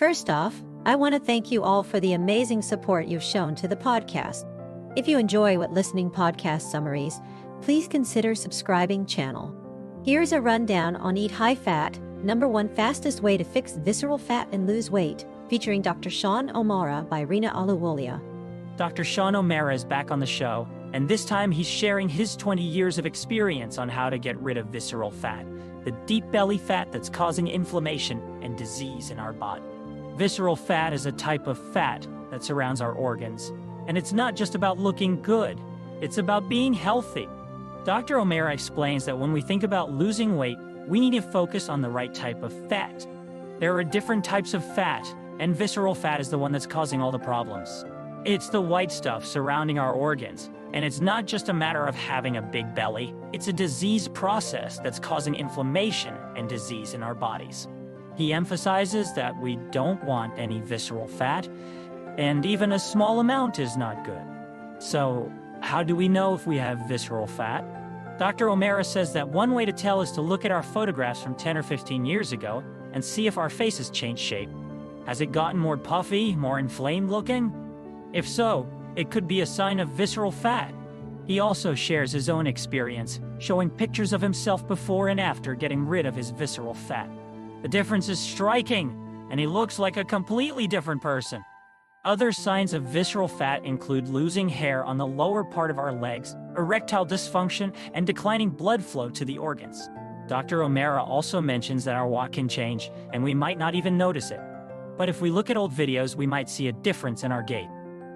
First off, I want to thank you all for the amazing support you've shown to the podcast. If you enjoy listening podcast summaries, please consider subscribing channel. Here's a rundown on Eat High Fat, #1 fastest way to fix visceral fat and lose weight, featuring Dr. Sean O'Mara by Rina Aluwolia. Dr. Sean O'Mara is back on the show, and this time he's sharing his 20 years of experience on how to get rid of visceral fat, the deep belly fat that's causing inflammation and disease in our body. Visceral fat is a type of fat that surrounds our organs, and it's not just about looking good, it's about being healthy. Dr. O'Mara explains that when we think about losing weight, we need to focus on the right type of fat. There are different types of fat, and visceral fat is the one that's causing all the problems. It's the white stuff surrounding our organs, and it's not just a matter of having a big belly, it's a disease process that's causing inflammation and disease in our bodies. He emphasizes that we don't want any visceral fat, and even a small amount is not good. So, how do we know if we have visceral fat? Dr. O'Mara says that one way to tell is to look at our photographs from 10 or 15 years ago and see if our face has changed shape. Has it gotten more puffy, more inflamed looking? If so, it could be a sign of visceral fat. He also shares his own experience, showing pictures of himself before and after getting rid of his visceral fat. The difference is striking, and he looks like a completely different person. Other signs of visceral fat include losing hair on the lower part of our legs, erectile dysfunction, and declining blood flow to the organs. Dr. O'Mara also mentions that our walk can change, and we might not even notice it. But if we look at old videos, we might see a difference in our gait.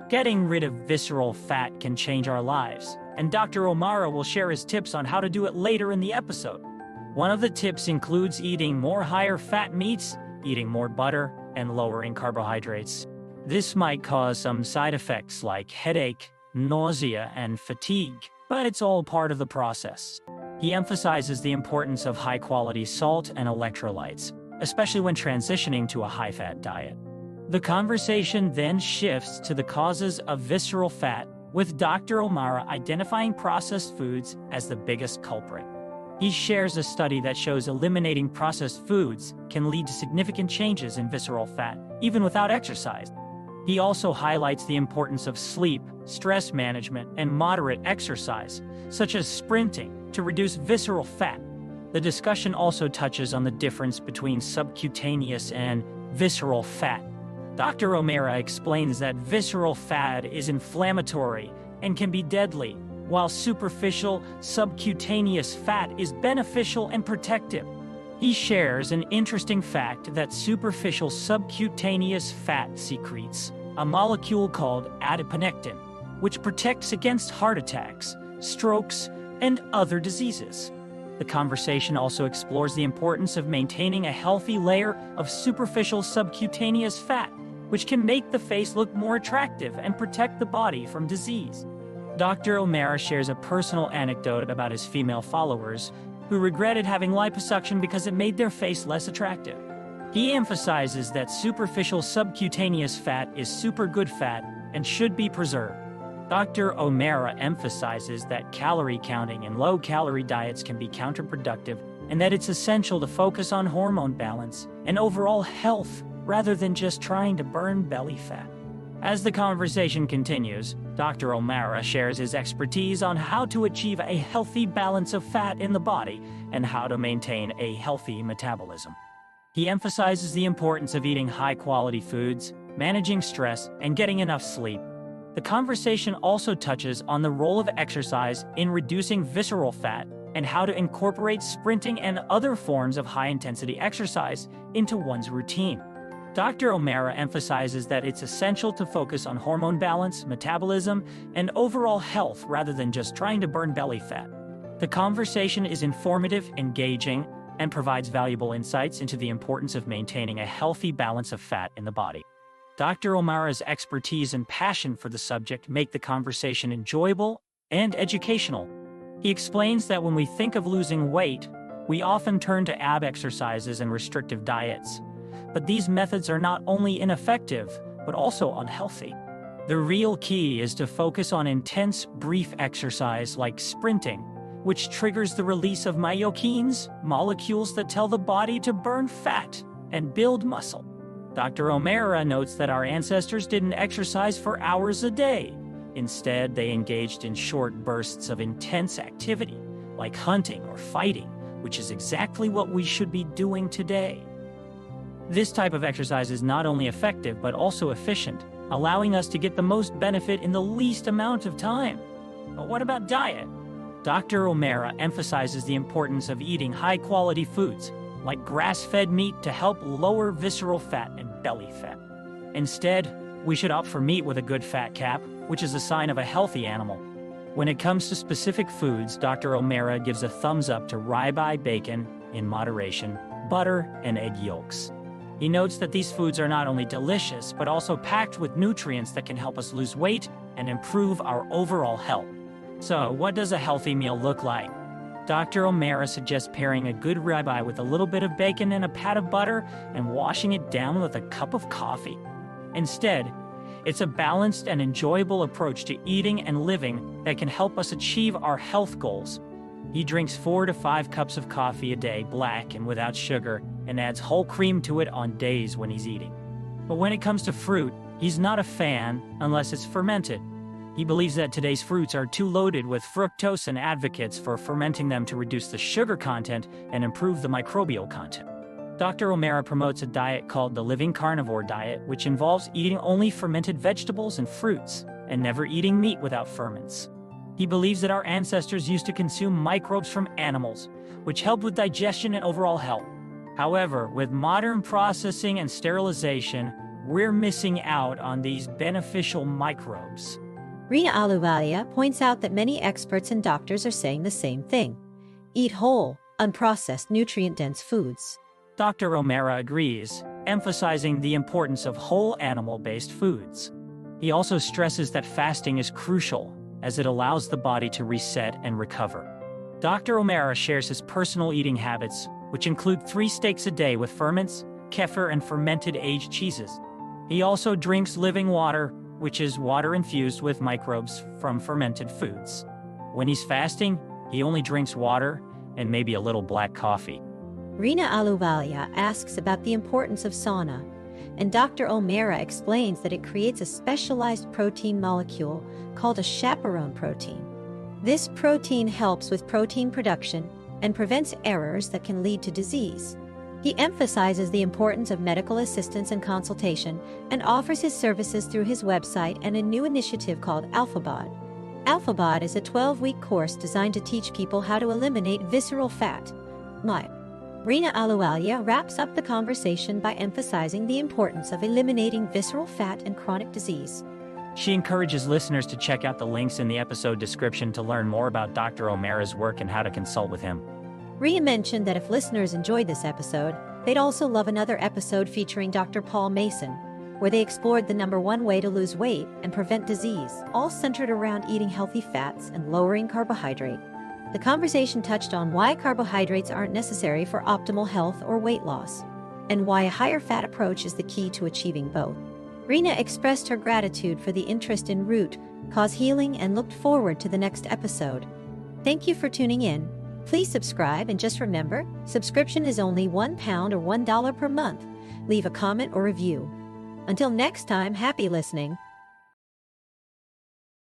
Getting rid of visceral fat can change our lives, and Dr. O'Mara will share his tips on how to do it later in the episode. One of the tips includes eating more higher fat meats, eating more butter, and lowering carbohydrates. This might cause some side effects like headache, nausea, and fatigue, but it's all part of the process. He emphasizes the importance of high-quality salt and electrolytes, especially when transitioning to a high-fat diet. The conversation then shifts to the causes of visceral fat, with Dr. O'Mara identifying processed foods as the biggest culprit. He shares a study that shows eliminating processed foods can lead to significant changes in visceral fat, even without exercise. He also highlights the importance of sleep, stress management, and moderate exercise, such as sprinting, to reduce visceral fat. The discussion also touches on the difference between subcutaneous and visceral fat. Dr. O'Mara explains that visceral fat is inflammatory and can be deadly, while superficial subcutaneous fat is beneficial and protective. He shares an interesting fact that superficial subcutaneous fat secretes a molecule called adiponectin, which protects against heart attacks, strokes, and other diseases. The conversation also explores the importance of maintaining a healthy layer of superficial subcutaneous fat, which can make the face look more attractive and protect the body from disease. Dr. O'Mara shares a personal anecdote about his female followers who regretted having liposuction because it made their face less attractive. He emphasizes that superficial subcutaneous fat is super good fat and should be preserved. Dr. O'Mara emphasizes that calorie counting and low-calorie diets can be counterproductive and that it's essential to focus on hormone balance and overall health rather than just trying to burn belly fat. As the conversation continues, Dr. O'Mara shares his expertise on how to achieve a healthy balance of fat in the body and how to maintain a healthy metabolism. He emphasizes the importance of eating high-quality foods, managing stress, and getting enough sleep. The conversation also touches on the role of exercise in reducing visceral fat and how to incorporate sprinting and other forms of high-intensity exercise into one's routine. Dr. O'Mara emphasizes that it's essential to focus on hormone balance, metabolism, and overall health rather than just trying to burn belly fat. The conversation is informative, engaging, and provides valuable insights into the importance of maintaining a healthy balance of fat in the body. Dr. O'Mara's expertise and passion for the subject make the conversation enjoyable and educational. He explains that when we think of losing weight, we often turn to ab exercises and restrictive diets. But these methods are not only ineffective, but also unhealthy. The real key is to focus on intense, brief exercise like sprinting, which triggers the release of myokines, molecules that tell the body to burn fat and build muscle. Dr. O'Mara notes that our ancestors didn't exercise for hours a day. Instead, they engaged in short bursts of intense activity, like hunting or fighting, which is exactly what we should be doing today. This type of exercise is not only effective but also efficient, allowing us to get the most benefit in the least amount of time. But what about diet? Dr. O'Mara emphasizes the importance of eating high-quality foods, like grass-fed meat, to help lower visceral fat and belly fat. Instead, we should opt for meat with a good fat cap, which is a sign of a healthy animal. When it comes to specific foods, Dr. O'Mara gives a thumbs up to ribeye bacon in moderation, butter, and egg yolks. He notes that these foods are not only delicious, but also packed with nutrients that can help us lose weight and improve our overall health. So, what does a healthy meal look like? Dr. O'Mara suggests pairing a good ribeye with a little bit of bacon and a pat of butter and washing it down with a cup of coffee. Instead, it's a balanced and enjoyable approach to eating and living that can help us achieve our health goals. He drinks 4 to 5 cups of coffee a day, black and without sugar, and adds whole cream to it on days when he's eating. But when it comes to fruit, he's not a fan unless it's fermented. He believes that today's fruits are too loaded with fructose and advocates for fermenting them to reduce the sugar content and improve the microbial content. Dr. O'Mara promotes a diet called the Living Carnivore Diet, which involves eating only fermented vegetables and fruits, and never eating meat without ferments. He believes that our ancestors used to consume microbes from animals, which helped with digestion and overall health. However, with modern processing and sterilization, we're missing out on these beneficial microbes. Rina Ahluwalia points out that many experts and doctors are saying the same thing. Eat whole, unprocessed, nutrient-dense foods. Dr. O'Mara agrees, emphasizing the importance of whole animal-based foods. He also stresses that fasting is crucial, as it allows the body to reset and recover. Dr. O'Mara shares his personal eating habits, which include 3 steaks a day with ferments, kefir, and fermented aged cheeses. He also drinks living water, which is water infused with microbes from fermented foods. When he's fasting, he only drinks water and maybe a little black coffee. Rina Ahluwalia asks about the importance of sauna, and Dr. O'Mara explains that it creates a specialized protein molecule called a chaperone protein. This protein helps with protein production and prevents errors that can lead to disease. He emphasizes the importance of medical assistance and consultation and offers his services through his website and a new initiative called AlphaBOD. AlphaBOD is a 12-week course designed to teach people how to eliminate visceral fat. Rina Ahluwalia wraps up the conversation by emphasizing the importance of eliminating visceral fat and chronic disease. She encourages listeners to check out the links in the episode description to learn more about Dr. O'Mara's work and how to consult with him. Rhea mentioned that if listeners enjoyed this episode, they'd also love another episode featuring Dr. Paul Mason, where they explored the #1 way to lose weight and prevent disease, all centered around eating healthy fats and lowering carbohydrate. The conversation touched on why carbohydrates aren't necessary for optimal health or weight loss, and why a higher fat approach is the key to achieving both. Rina expressed her gratitude for the interest in root cause healing and looked forward to the next episode. Thank you for tuning in. Please subscribe, and just remember, subscription is only £1 or $1 per month. Leave a comment or review. Until next time, happy listening.